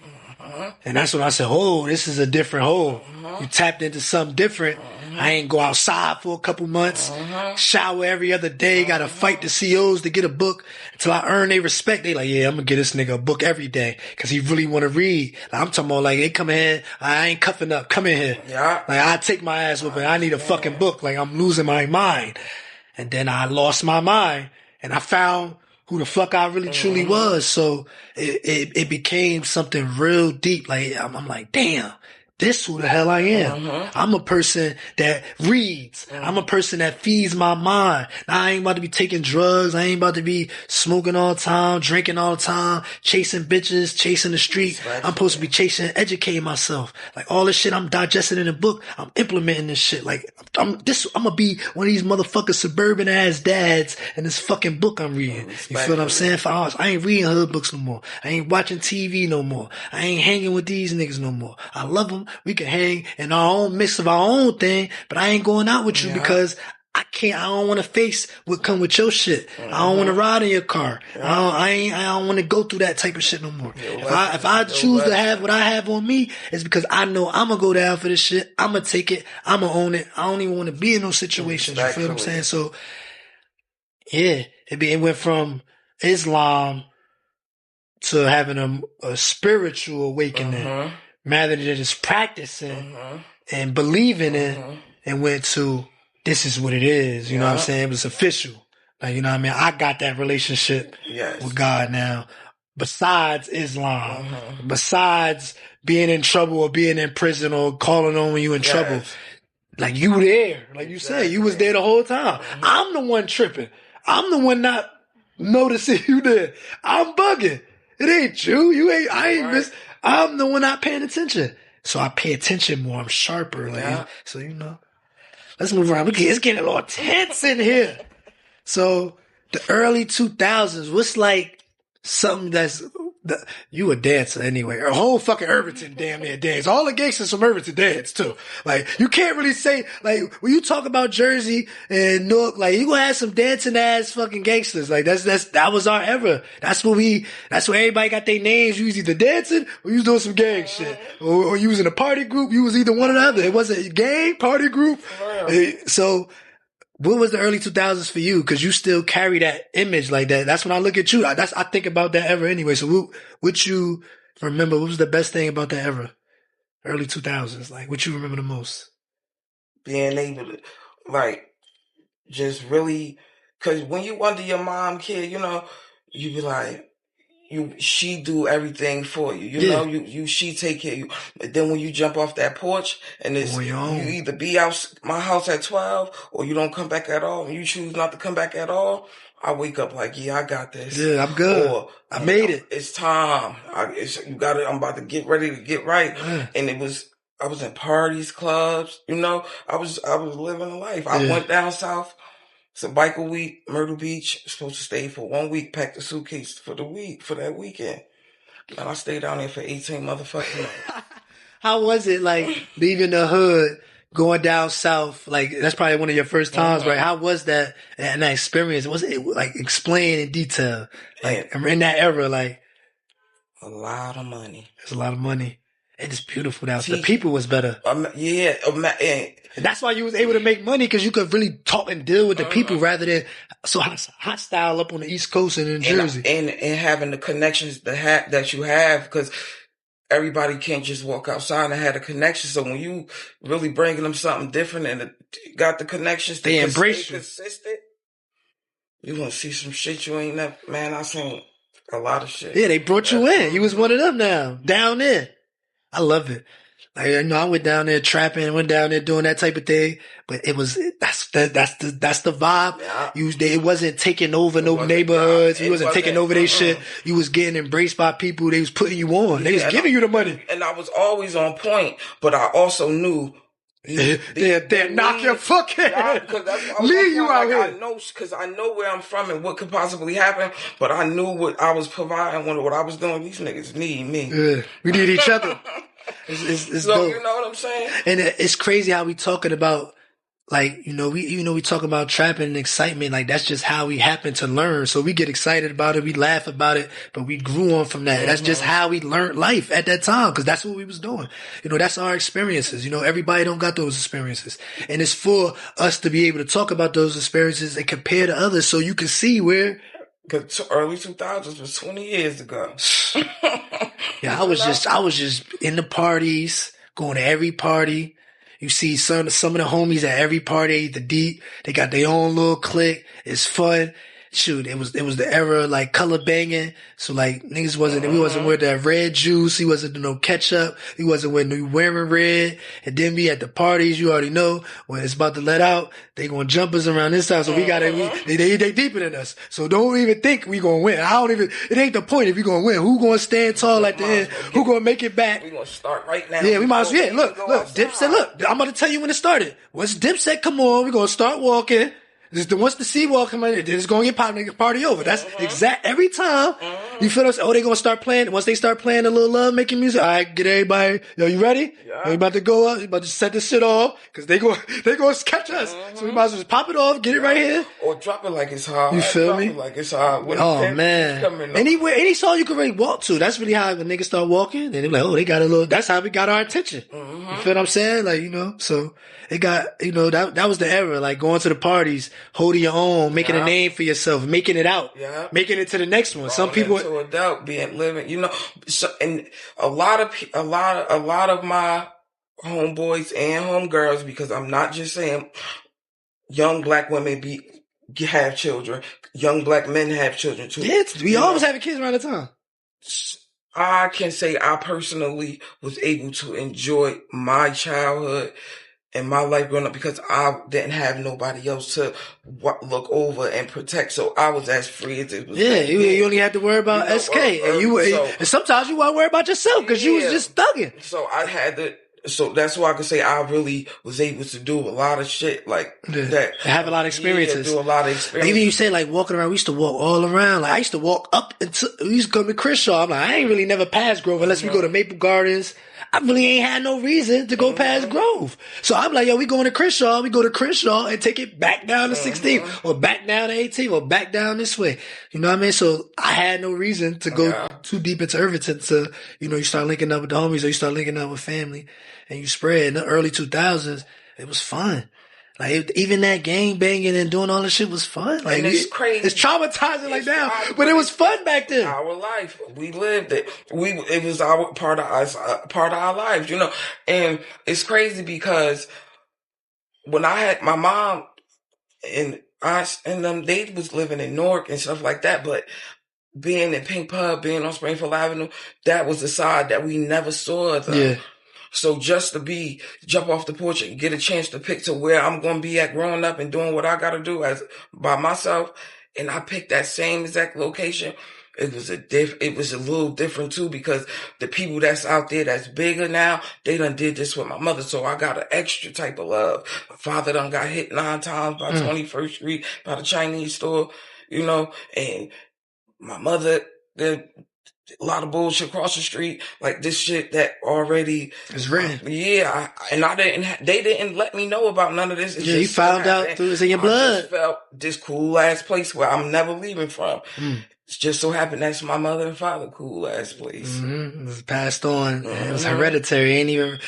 And that's when I said, oh, this is a different hole. You tapped into something different. I ain't go outside for a couple months. Shower every other day. Got to fight the COs to get a book until I earn their respect. They like, yeah, I'm gonna get this nigga a book every day because he really want to read. Like, I'm talking about like, they come in here. I ain't cuffing up. Come in here.
Yeah.
Like, I take my ass with it. I need a fucking book. Like, I'm losing my mind. And then I lost my mind and I found who the fuck I really truly was. So it became something real deep. Like, I'm like, damn. This who the hell I am. I'm a person that reads. I'm a person that feeds my mind. Now, I ain't about to be taking drugs. I ain't about to be smoking all the time, drinking all the time, chasing bitches, chasing the street. I'm supposed to be educating myself. Like all this shit I'm digesting in a book, I'm implementing this shit. Like I'm gonna be one of these motherfucking suburban ass dads in this fucking book I'm reading. You feel what I'm saying? For us, I ain't reading hood books no more. I ain't watching TV no more. I ain't hanging with these niggas no more. I love them. We can hang in our own mix of our own thing, but I ain't going out with you because I don't want to face what come with your shit. I don't want to ride in your car. I don't want to go through that type of shit no more. If I choose to have what I have on me, it's because I know I'm going to go down for this shit. I'm going to take it. I'm going to own it. I don't even want to be in those situations. You feel what I'm saying? So yeah, it went from Islam to having a spiritual awakening. Rather than just practicing and believing it and went to, this is what it is. You know what I'm saying? It was official. Like, you know what I mean? I got that relationship with God now. Besides Islam, besides being in trouble or being in prison or calling on when you in trouble. Like you there. Like you said, you was there the whole time. I'm the one tripping. I'm the one not noticing you there. I'm bugging. It ain't you. I ain't miss. I'm the one not paying attention. So I pay attention more. I'm sharper. Like, so, you know, let's move around. It's getting a little tense in here. So the early 2000s, what's like something you a dancer anyway. A whole fucking Irvington damn near dance. All the gangsters from Irvington dance too. Like, you can't really say, like, when you talk about Jersey and Newark, like, you gonna have some dancing ass fucking gangsters. Like, that was our era. That's where everybody got their names. You was either dancing or you was doing some gang shit. Or you was in a party group. You was either one or the other. It wasn't a gang, party group. So, what was the early 2000s for you? Because you still carry that image like that. That's when I look at you. I think about that era anyway. So what you remember? What was the best thing about that era? Early 2000s. Like, what you remember the most?
Being able to, like, just really, because when you under your mom, kid, you know, you be like, she do everything for you. You know, she take care of you. But then when you jump off that porch and you either be out my house at 12 or you don't come back at all and you choose not to come back at all, I wake up like, I got this.
Yeah, I'm good. Or, I made it.
It's time. I'm about to get ready to get right. And I was in parties, clubs, you know, I was living a life. I went down south. It's a biker week, Myrtle Beach. Supposed to stay for 1 week, packed a suitcase for that weekend. And I stayed down there for 18 motherfucking months.
How was it, like, leaving the hood, going down south? Like, that's probably one of your first times, right? How was that and that experience? Was it, like, explain in detail? Like, in that era, like.
A lot of money.
There's a lot of money. And it's beautiful now. The people was better. And that's why you was able to make money, because you could really talk and deal with the people rather than so hostile up on the East Coast and in Jersey.
And having the connections that you have, because everybody can't just walk outside and have a connection. So when you really bringing them something different and got the connections,
they embrace you.
Consistent, you gonna see some shit you ain't never. Man, I seen a lot of shit.
Yeah, they brought you in. You was one of them now, down there. I love it. Like, you know, I went down there trapping, went down there doing that type of thing, but that's the vibe. Yeah. It wasn't taking over no neighborhoods. You wasn't taking over their shit. You was getting embraced by people. They was putting you on. They was giving you the money.
And I was always on point, but I also knew
they'll knock your fucking head. Leave you out here.
I know, because I know where I'm from and what could possibly happen, but I knew what I was providing, what I was doing. These niggas need me.
Yeah, we need each other. It's
so
dope.
You know what I'm saying?
And it's crazy how we talking about, like, we talk about trapping and excitement. Like, that's just how we happen to learn. So we get excited about it. We laugh about it, but we grew on from that. That's just how we learned life at that time. Cause that's what we was doing. You know, that's our experiences. You know, everybody don't got those experiences, and it's for us to be able to talk about those experiences and compare to others. So you can see where,
cause early 2000s was 20 years ago.
Yeah, I was just in the parties, going to every party. You see some of the homies at every party, the deep, they got their own little clique. It's fun. Shoot, it was the era of, like, color banging. So, like, niggas we wasn't with that red juice. He wasn't no ketchup. He wasn't wearing red. And then we at the parties, you already know, when it's about to let out, they gonna jump us around this time. So they deeper than us. So don't even think we gonna win. It ain't the point if we gonna win. Who gonna stand tall at the end? Who gonna make it back?
We gonna start right now.
Yeah, we might as well. Yeah, look, Dipset, look. I'm gonna tell you when it started. Once Dipset come on, we gonna start walking. Once the C-Wall come in, it's going to get party over. That's exact every time. You feel us? Oh, they going to start playing. Once they start playing a little love making music, all right, get everybody. Yo, you ready? Yeah. You about to go up? You about to set this shit off? Cause they going to catch us. So we might as well just pop it off, get it right here.
Or drop it like it's hard.
You feel me?
Like it's hard.
Oh, man. Any song you can really walk to. That's really how when niggas start walking, and they're like, oh, they got a little, that's how we got our attention. You feel what I'm saying? Like, you know, so it got, you know, that was the era, like going to the parties, holding your own, making a name for yourself, making it out, making it to the next one. Some people
to adult, living, you know, so, and a lot of my homeboys and homegirls, because I'm not just saying young black women have children, young black men have children too.
Yeah, we always having kids around the time.
I can say I personally was able to enjoy my childhood and my life growing up because I didn't have nobody else to look over and protect. So I was as free as it was. Yeah,
you only had to worry about SK. And sometimes you want to worry about yourself because you was just thugging.
So I had to. So that's why I can say I really was able to do a lot of shit like that.
Have a lot of experiences.
Do a lot of experiences.
Even you say like walking around, we used to walk all around. Like I used to walk up until we used to come to Crenshaw. I'm like, I ain't really never passed Grove unless we go to Maple Gardens. I really ain't had no reason to go past Grove. So I'm like, yo, we going to Crenshaw. We go to Crenshaw and take it back down to 16th or back down to 18th or back down this way. You know what I mean? So I had no reason to go too deep into Irvington to, you know, you start linking up with the homies or you start linking up with family and you spread. In the early 2000s, it was fun. Like, even that gang banging and doing all this shit was fun. Like,
and it's crazy.
It's traumatizing like now, but it was fun back then.
Our life. We lived it. It was our part of our lives, you know. And it's crazy because when I had my mom and them, they was living in Newark and stuff like that, but being in Pink Pub, being on Springfield Avenue, that was the side that we never saw of them. Yeah. So just to jump off the porch and get a chance to pick to where I'm going to be at growing up and doing what I got to do by myself. And I picked that same exact location. It was a little different too, because the people that's out there that's bigger now, they done did this with my mother. So I got an extra type of love. My father done got hit 9 times by 21st Street, by the Chinese store, and my mother, a lot of bullshit across the street, like this shit that already
is written.
They didn't let me know about none of this.
You found out through this in your blood.
I just felt this cool ass place where I'm never leaving from. It's just so happened that's my mother and father cool ass place.
It was passed on. It was hereditary.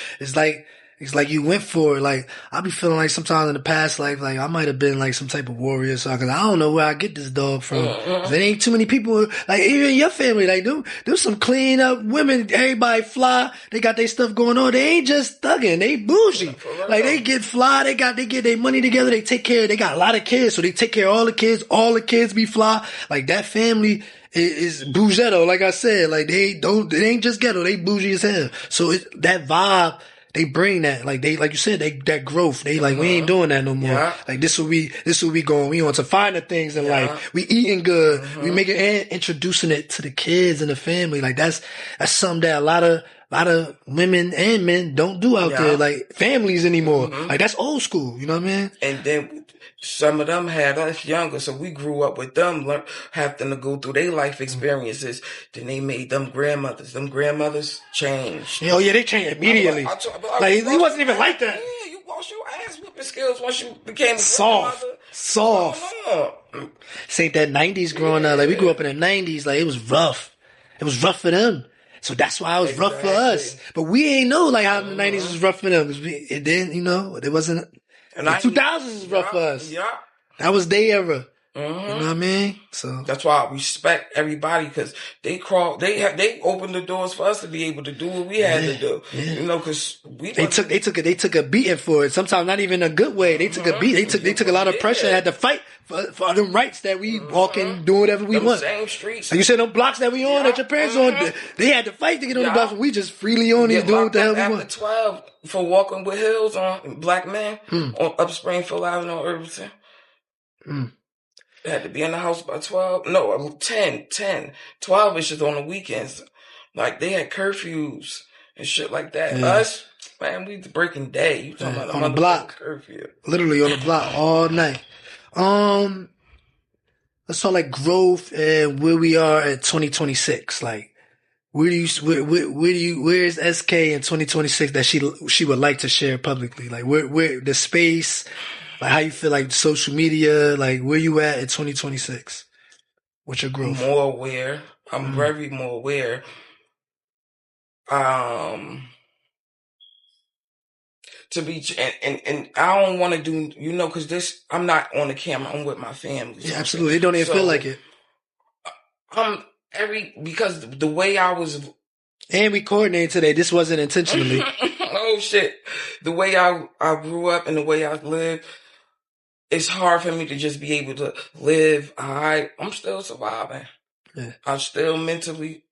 It's like you went for it. Like, I be feeling like sometimes in the past life, like I might have been like some type of warrior, cause I don't know where I get this dog from. There ain't too many people, like even in your family, like there's some clean up women, everybody fly, they got their stuff going on. They ain't just thugging, they bougie. Like they get fly, they get their money together, they take care, they got a lot of kids, so they take care of all the kids be fly. Like that family is bougetto, like I said, like they ain't just ghetto, they bougie as hell. So that vibe, they bring that, like you said, that growth. They like, we ain't doing that no more. Yeah. Like this will be going. We want to find the things in life. We eating good. We making and introducing it to the kids and the family. Like that's something that a lot of women and men don't do out there. Like families anymore. Like that's old school. You know what I mean?
And then some of them had us younger, so we grew up with them, having to go through their life experiences. Then they made them grandmothers. Them grandmothers changed.
Oh yeah, they changed immediately. Like he wasn't even like that.
Yeah, you lost your ass whipping skills once you became a
soft.
grandmother.
Say that 90s growing up. Like we grew up in the 90s. Like it was rough. It was rough for them. So that's why it was rough for us. But we ain't know like how the 90s was rough for them. It didn't, it wasn't. And the 2000s is rough for us. Yeah. That was their era. You know what I mean? So
that's why I respect everybody, because they opened the doors for us to be able to do what we had to do. Yeah. Because they
took a beating for it. Sometimes not even a good way. They took a beat. They took a lot of pressure and had to fight for them rights that we walking, doing whatever we want.
Same streets.
Like you said, them blocks that we on, that your parents on, they had to fight to get on the blocks. We just freely on these, doing what the hell we want.
After 12 for walking with hills on black men on up Springfield Avenue on Irvington. Had to be in the house by 12. No, 10. 12 is just on the weekends. Like, they had curfews and shit like that. Yeah. Us, man, we breaking day. You talking about
on the block.
Curfew.
Literally on the block all night. Let's talk like growth and where we are at 2026. Like, where is SK in 2026 that she would like to share publicly? Like, where the space, like how you feel like social media, like where you at in 2026? What's your growth?
More aware. I'm very more aware. To be, and I don't want to do, cause this, I'm not on the camera, I'm with my family.
Yeah, absolutely. It don't even feel like it.
Because the way I was.
And we coordinated today. This wasn't intentionally.
Oh shit. The way I grew up and the way I lived, it's hard for me to just be able to live. I'm still surviving. Yeah. I'm still mentally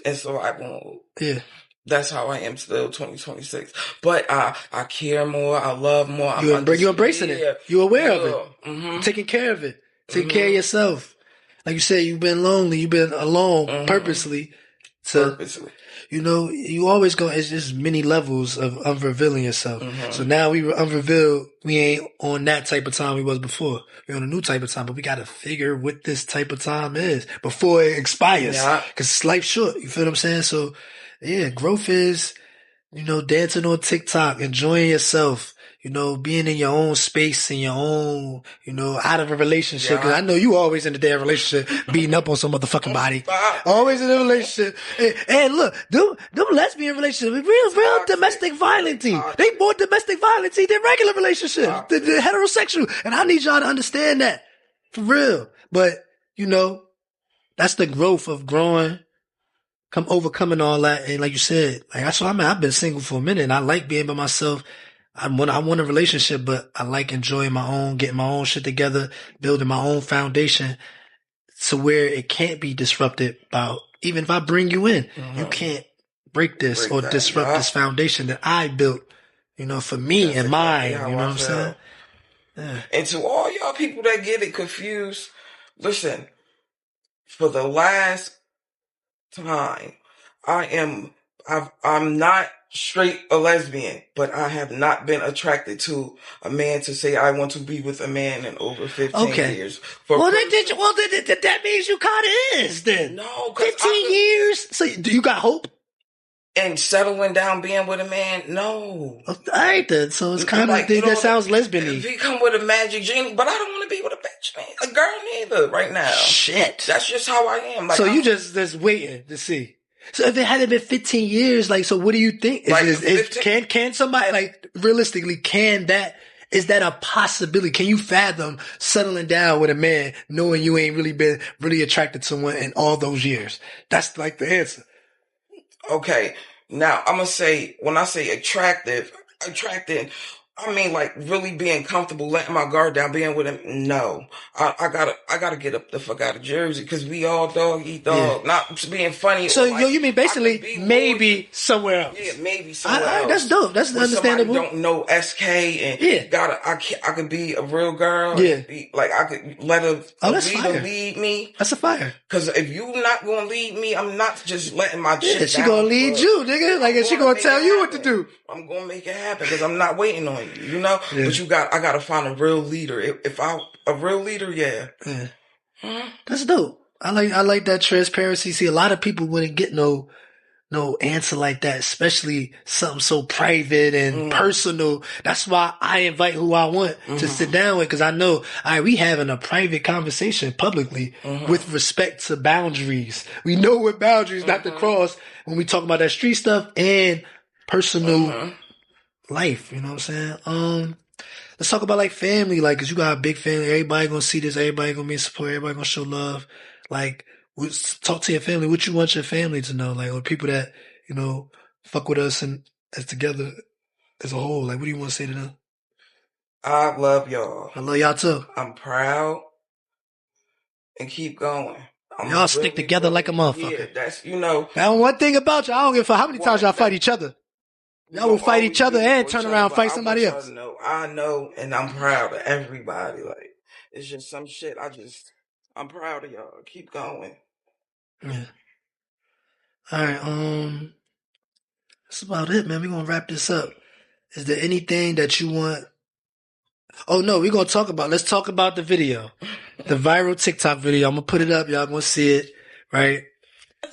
in survival mode.
Yeah.
That's how I am still 2026. But I care more. I love more.
You're embracing it. You're aware of it. You're taking care of it. Taking care of yourself. Like you said, you've been lonely. You've been alone purposely. You always go, it's just many levels of unrevealing yourself. So now we unrevealed, we ain't on that type of time we was before. We're on a new type of time, but we got to figure what this type of time is before it expires. Yeah. Cause life's short. You feel what I'm saying? So yeah, growth is, dancing on TikTok, enjoying yourself, being in your own space, in your own, out of a relationship. Yeah. Cause I know you always in the damn relationship, beating up on some motherfucking body. Always in a relationship. And look, them lesbian relationships, real domestic violence. They more domestic violence than regular relationships, the heterosexual. And I need y'all to understand that. For real. But, that's the growth of growing. Overcoming all that, and like you said, like that's what I've been single for a minute, and I like being by myself. I want a relationship, but I like enjoying getting my own shit together, building my own foundation to where it can't be disrupted by, even if I bring you in, you can't break this or disrupt this foundation that I built, for me and mine, you know what I'm saying? Yeah.
And to all y'all people that get it confused, listen, for the last time, I'm not straight a lesbian, but I have not been attracted to a man to say I want to be with a man in over 15 years.
That means you kind of is then.
No,
15 years? So do you got hope?
And settling down, being with a man, no.
All right then. So it's kind of like, that sounds lesbian-y.
If he come with a magic genie, but I don't want to be with a bitch, man. A girl neither right now.
Shit.
That's just how I am. Like,
so you just waiting to see. So if it hadn't been 15 years, so what do you think? Can somebody, realistically, is that a possibility? Can you fathom settling down with a man knowing you ain't really been really attracted to someone in all those years? That's the answer.
Okay. Now I'm going to say, when I say attracted, I mean, really being comfortable, letting my guard down, being with him. No, I gotta get up the fuck out of Jersey, because we all dog eat dog. Yeah. Not being funny.
So you mean basically maybe somewhere else?
Yeah, maybe somewhere else.
That's dope. That's understandable.
Don't know SK and I could be a real girl.
Yeah,
I could let a leader lead me.
That's a fire.
Because if you not gonna lead me, I'm not just letting my shit down.
She gonna lead you, nigga. She gonna tell you what to do.
I'm gonna make it happen, because I'm not waiting on you, you know? Yeah. But I gotta find a real leader. A real leader, yeah.
That's dope. I like that transparency. See, a lot of people wouldn't get no answer like that, especially something so private and personal. That's why I invite who I want to sit down with, because I know, we having a private conversation publicly with respect to boundaries. We know what boundaries not to cross when we talk about that street stuff and personal life. You know what I'm saying? Let's talk about family, cause you got a big family. Everybody gonna see this. Everybody gonna be in support. Everybody gonna show love. Talk to your family. What you want your family to know? Or people that, fuck with us and as together as a whole. What do you want to say to them?
I love y'all.
I love y'all too.
I'm proud. And keep going.
Y'all stick together like a motherfucker.
Yeah, that's, Now,
one thing about y'all, I don't give a fuck how many times y'all fight each other. Y'all will fight each other and turn around and fight somebody else.
I know, and I'm proud of everybody. It's just some shit. I'm proud of y'all. Keep going.
Yeah. All right. That's about it, man. We're gonna wrap this up. Is there anything that you want? Oh no, let's talk about the video. The viral TikTok video. I'm gonna put it up. Y'all gonna see it, right?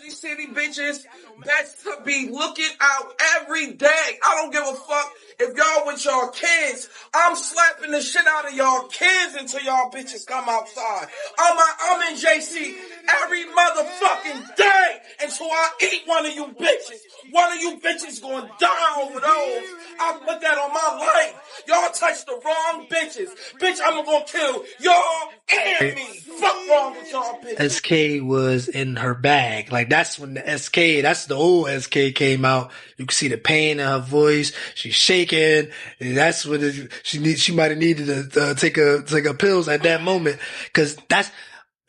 City bitches that's to be looking out every day. I don't give a fuck if y'all with y'all kids. I'm slapping the shit out of y'all kids until y'all bitches come outside. I'm in JC every motherfucking day until I eat one of you bitches. One of you bitches going die over those. I put that on my life. Y'all touched the wrong bitches. Bitch, I'm gonna kill y'all and me. Fuck wrong with y'all bitches.
SK was in her bag. That's when that's the old SK came out. You can see the pain in her voice. She's shaking. And that's what she might have needed to take her pills at that moment.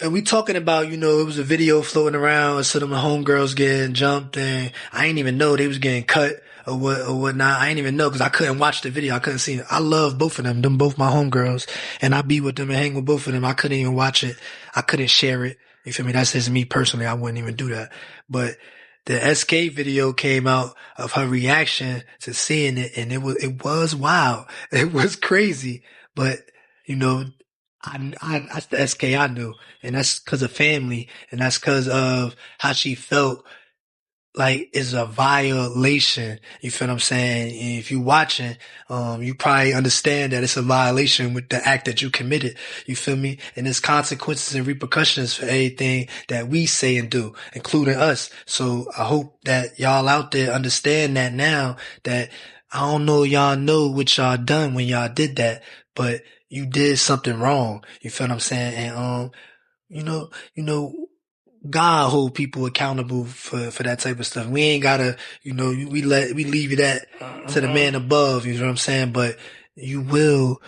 And we talking about, it was a video floating around of some of my homegirls getting jumped, and I didn't even know they was getting cut or whatnot. I didn't even know, because I couldn't watch the video. I couldn't see it. I love both of them. Them both my homegirls, and I be with them and hang with both of them. I couldn't even watch it. I couldn't share it. You feel me? That's just me personally. I wouldn't even do that. But the SK video came out of her reaction to seeing it, and it was wild. It was crazy. But, that's the SK I knew, and that's because of family, and that's because of how she felt it's a violation. You feel what I'm saying? And if you watching, you probably understand that it's a violation with the act that you committed. You feel me? And there's consequences and repercussions for everything that we say and do, including us. So I hope that y'all out there understand that now, that I don't know y'all know what y'all done when y'all did that, but you did something wrong. You feel what I'm saying? And, God hold people accountable for that type of stuff. We ain't gotta, we leave it to the man above, you know what I'm saying? But you will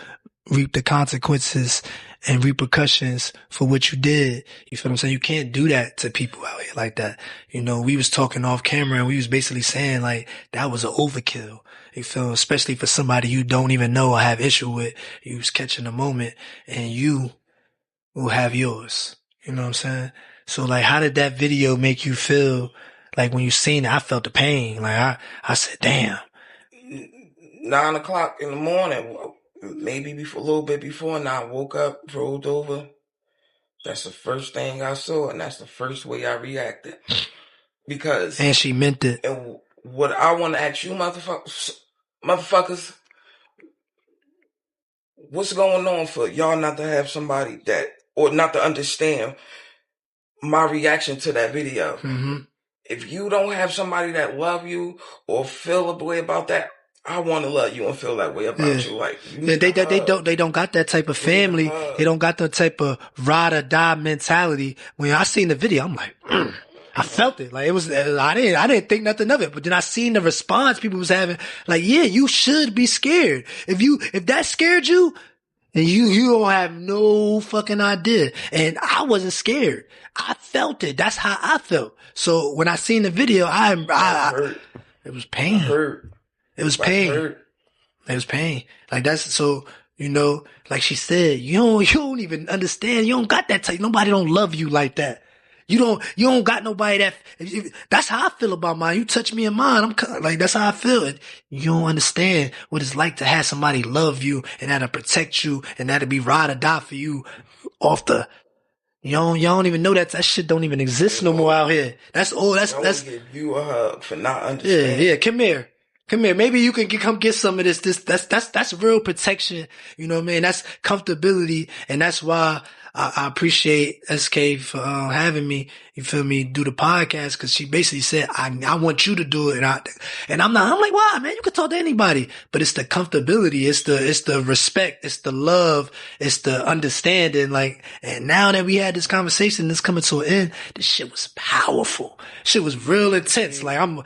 reap the consequences and repercussions for what you did. You feel what I'm saying? You can't do that to people out here like that. You know, we was talking off camera and we was basically saying like that was an overkill. You feel, especially for somebody you don't even know or have issue with. You was catching a moment and you will have yours. You know what I'm saying? So like, how did that video make you feel? Like when you seen it, I felt the pain. Like I said, damn.
9 o'clock in the morning, maybe before, a little bit before, and I woke up, rolled over. That's the first thing I saw, and that's the first way I reacted. Because...
And she meant it.
And what I want to ask you motherfuckers, what's going on for y'all not to have somebody that, or not to understand my reaction to that video?
Mm-hmm.
If you don't have somebody that love you or feel a way about that, I want to love you and feel that way about you. Like
they don't got that type of family. They don't got that type of ride or die mentality. When I seen the video, I'm like, I felt it. Like it was, I didn't think nothing of it. But then I seen the response people was having. Like, yeah, you should be scared. If that scared you, and you don't have no fucking idea. And I wasn't scared. I felt it. That's how I felt. So when I seen the video, it was pain. It was pain. It was pain. Like that's so, you know, like she said, you don't even understand. You don't got that type. Nobody don't love you like that. You don't got nobody that's how I feel about mine. You touch me in mine. I'm like, that's how I feel. You don't understand what it's like to have somebody love you and that'll protect you and that'll be ride or die for you off the, y'all don't even know that shit don't even exist no more out here. That's
give you a hug for not understanding.
Yeah. Come here. Maybe you can come get some of this. That's real protection. You know what I mean? That's comfortability. And that's why I appreciate SK for having me, you feel me, do the podcast, cause she basically said, I want you to do it. And I'm like, wow, man, you can talk to anybody, but it's the comfortability. It's the respect. It's the love. It's the understanding. Like, and now that we had this conversation, this coming to an end, this shit was powerful. Shit was real intense. Like I'm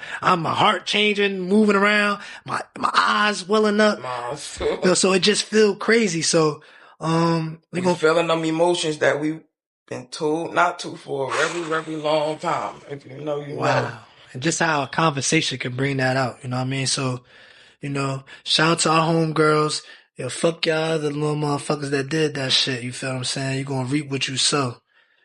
my heart changing, moving around, my eyes welling up. So it just feel crazy. So,
we feeling them emotions that we've been told not to for a very, very long time. If you know, you know.
And just how a conversation can bring that out, you know what I mean? So, you know, shout out to our homegirls. Yo, fuck y'all, the little motherfuckers that did that shit, you feel what I'm saying? You're gonna reap what you sow.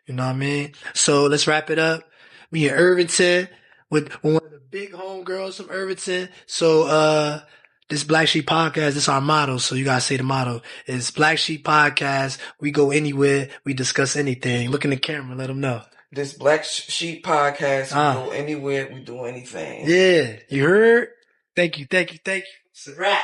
You know what I mean? So let's wrap it up. Me in Irvington with one of the big homegirls from Irvington. So, this Blacshēp Podcast, this is our motto. So you gotta say the motto. It's Blacshēp Podcast. We go anywhere. We discuss anything. Look in the camera. Let them know.
This Blacshēp Podcast. We go anywhere. We do anything.
Yeah. You heard? Thank you. It's a wrap.